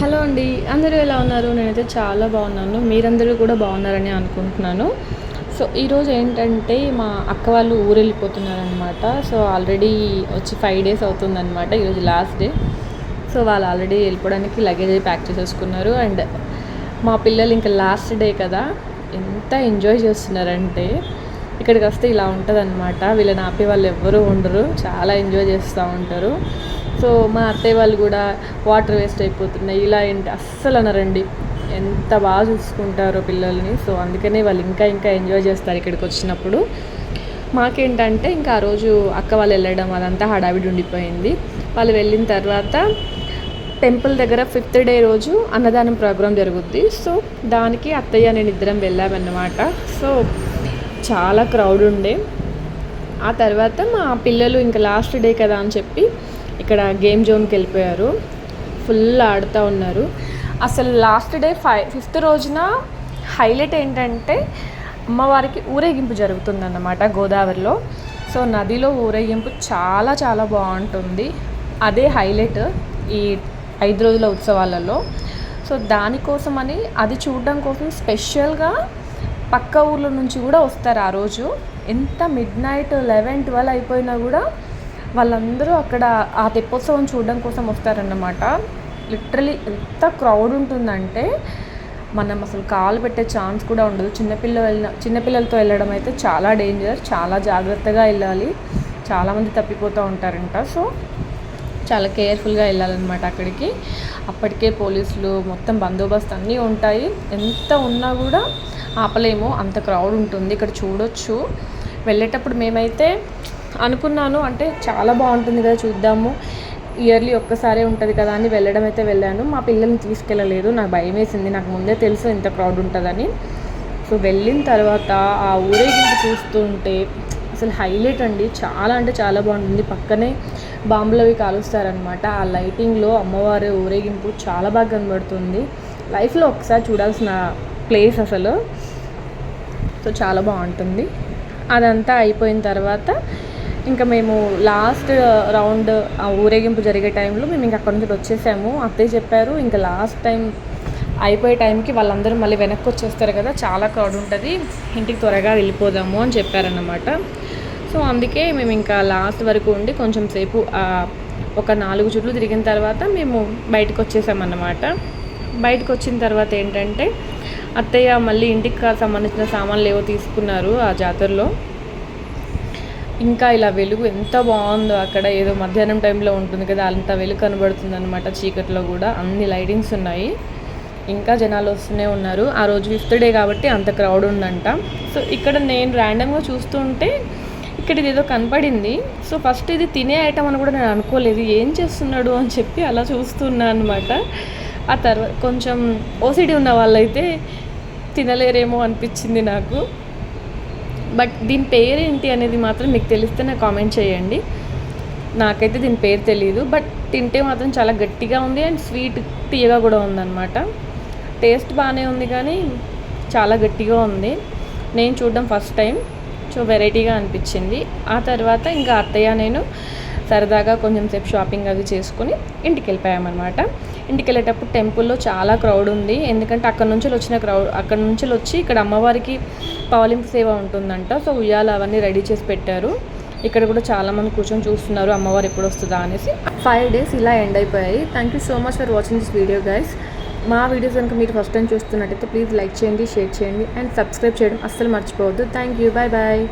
Hello అండి, అందరూ ఎలా ఉన్నారు? నేనైతే చాలా బాగున్నాను. మీరందరూ కూడా బాగున్నారని అనుకుంటున్నాను. సో ఈరోజు ఏంటంటే మా అక్క వాళ్ళు ఊరెళ్ళిపోతున్నారనమాట. సో ఆల్రెడీ వచ్చి 5 డేస్ అవుతుందనమాట. ఈరోజు లాస్ట్ డే. సో వాళ్ళు ఆల్రెడీ వెళ్ళిపోవడానికి లగేజ్ ప్యాక్ చేసేసుకున్నారు. అండ్ మా పిల్లలు ఇంకా లాస్ట్ డే కదా, ఎంత ఎంజాయ్ చేస్తున్నారంటే ఇక్కడికి వస్తే ఇలా ఉంటుందన్నమాట. వీళ్ళని ఆపే వాళ్ళు ఎవ్వరూ ఉండరు, చాలా ఎంజాయ్ చేస్తూ ఉంటారు. సో మా అత్తయ్య వాళ్ళు కూడా వాటర్ వేస్ట్ అయిపోతున్నాయి ఇలా ఏంటి అస్సలు అనరండి, ఎంత బాగా చూసుకుంటారో పిల్లల్ని. సో అందుకనే వాళ్ళు ఇంకా ఇంకా ఎంజాయ్ చేస్తారు ఇక్కడికి వచ్చినప్పుడు. మాకేంటంటే ఇంకా ఆ రోజు అక్క వాళ్ళు వెళ్ళడం అదంతా హడావిడి ఉండిపోయింది. వాళ్ళు వెళ్ళిన తర్వాత టెంపుల్ దగ్గర 5th డే రోజు అన్నదానం ప్రోగ్రాం జరుగుద్ది. సో దానికి అత్తయ్య నేను ఇద్దరం వెళ్ళామన్నమాట. సో చాలా క్రౌడ్ ఉండే. ఆ తర్వాత మా పిల్లలు ఇంకా లాస్ట్ డే కదా అని చెప్పి ఇక్కడ గేమ్ జోన్కి వెళ్ళిపోయారు. ఫుల్ ఆడుతూ ఉన్నారు. అసలు లాస్ట్ డే 5th రోజున హైలైట్ ఏంటంటే అమ్మవారికి ఊరేగింపు జరుగుతుందన్నమాట గోదావరిలో. సో నదిలో ఊరేగింపు చాలా చాలా బాగుంటుంది. అదే హైలైట్ ఈ 5 రోజుల ఉత్సవాలలో. సో దానికోసమని అది చూడడం కోసం స్పెషల్గా పక్క ఊర్ల నుంచి కూడా వస్తారు ఆ రోజు. ఎంత మిడ్నైట్ 11-12 అయిపోయినా కూడా వాళ్ళందరూ అక్కడ ఆ తెప్పోత్సవం చూడడం కోసం వస్తారన్నమాట. లిటరలీ ఎంత క్రౌడ్ ఉంటుందంటే మనం అసలు కాలు పెట్టే ఛాన్స్ కూడా ఉండదు. చిన్నపిల్లలతో వెళ్ళడం అయితే చాలా డేంజర్, చాలా జాగ్రత్తగా వెళ్ళాలి. చాలామంది తప్పిపోతూ ఉంటారంట. సో చాలా కేర్ఫుల్గా వెళ్ళాలన్నమాట అక్కడికి. అప్పటికే పోలీసులు మొత్తం బందోబస్తు అన్నీ ఉంటాయి. ఎంత ఉన్నా కూడా ఆపలేము, అంత క్రౌడ్ ఉంటుంది. ఇక్కడ చూడొచ్చు. వెళ్ళేటప్పుడు మేమైతే అనుకున్నాను, అంటే చాలా బాగుంటుంది కదా చూద్దాము, ఇయర్లీ ఒక్కసారే ఉంటుంది కదా అని వెళ్ళాను. మా పిల్లల్ని తీసుకెళ్ళలేదు, నాకు భయం వేసింది. నాకు ముందే తెలుసు ఇంత క్రౌడ్ ఉంటుందని. సో వెళ్ళిన తర్వాత ఆ ఊరేగింపు చూస్తుంటే అసలు హైలైట్ అండి. చాలా అంటే చాలా బాగుంటుంది. పక్కనే బాంబులు అవి కాలుస్తారనమాట. ఆ లైటింగ్లో అమ్మవారి ఊరేగింపు చాలా బాగా కనబడుతుంది. లైఫ్లో ఒకసారి చూడాల్సిన ప్లేస్ అసలు. సో చాలా బాగుంటుంది. అదంతా అయిపోయిన తర్వాత ఇంకా మేము లాస్ట్ రౌండ్ ఆ ఊరేగింపు జరిగే టైంలో మేము ఇంకా అక్కడ నుంచి వచ్చేసాము. అత్తయ్య చెప్పారు ఇంకా లాస్ట్ టైం అయిపోయే టైంకి వాళ్ళందరూ మళ్ళీ వెనక్కి వచ్చేస్తారు కదా, చాలా క్రౌడ్ ఉంటుంది, ఇంటికి త్వరగా వెళ్ళిపోదాము అని చెప్పారన్నమాట. సో అందుకే మేము ఇంకా లాస్ట్ వరకు ఉండి కొంచెం సేపు ఒక 4 చుట్లు తిరిగిన తర్వాత మేము బయటకు వచ్చేసామన్నమాట. బయటకు వచ్చిన తర్వాత ఏంటంటే అత్తయ్య మళ్ళీ ఇంటికి సంబంధించిన సామాన్లు ఏవో తీసుకున్నారు ఆ జాతరలో. ఇంకా ఇలా వెలుగు ఎంత బాగుందో అక్కడ, ఏదో మధ్యాహ్నం టైంలో ఉంటుంది కదా అంత వెలుగు కనబడుతుంది అనమాట. చీకట్లో కూడా అన్ని లైటింగ్స్ ఉన్నాయి. ఇంకా జనాలు వస్తూనే ఉన్నారు. ఆ రోజు 5th డే కాబట్టి అంత క్రౌడ్ ఉందంట. సో ఇక్కడ నేను ర్యాండమ్గా చూస్తుంటే ఇక్కడ ఇది ఏదో కనపడింది. సో ఫస్ట్ ఇది తినే ఐటమ్ అని కూడా నేను అనుకోలేదు, ఏం చేస్తున్నాడు అని చెప్పి అలా చూస్తున్నా అనమాట. ఆ తర్వాత కొంచెం ఓసిడి ఉన్న వాళ్ళైతే తినలేరేమో అనిపించింది నాకు. బట్ దీని పేరేంటి అనేది మాత్రం మీకు తెలిస్తే నాకు కామెంట్ చేయండి. నాకైతే దీని పేరు తెలియదు. బట్ తింటే మాత్రం చాలా గట్టిగా ఉంది అండ్ స్వీట్ తీయగా కూడా ఉందన్నమాట. టేస్ట్ బాగానే ఉంది కానీ చాలా గట్టిగా ఉంది. నేను చూడడం ఫస్ట్ టైం. సో వెరైటీగా అనిపించింది. ఆ తర్వాత ఇంకా అత్తయ్య నేను సరదాగా కొంచెం సేపు షాపింగ్ అది చేసుకుని ఇంటికి వెళ్ళిపోయామన్నమాట. ఇంటికి వెళ్ళేటప్పుడు టెంపుల్లో చాలా క్రౌడ్ ఉంది. ఎందుకంటే అక్కడ నుంచి వచ్చి ఇక్కడ అమ్మవారికి పవలింపు సేవ ఉంటుందంట. సో ఉయ్యాల అవన్నీ రెడీ చేసి పెట్టారు. ఇక్కడ కూడా చాలామంది కూర్చొని చూస్తున్నారు అమ్మవారు ఎప్పుడు వస్తుందా అనేసి. 5 డేస్ ఇలా ఎండ్ అయిపోయాయి. Thank you so much for watching this video guys. మా వీడియోస్ కనుక మీరు ఫస్ట్ టైం చూస్తున్నట్టయితే ప్లీజ్ లైక్ చేయండి, షేర్ చేయండి అండ్ సబ్స్క్రైబ్ చేయడం అస్సలు మర్చిపోవద్దు. Thank you, bye bye.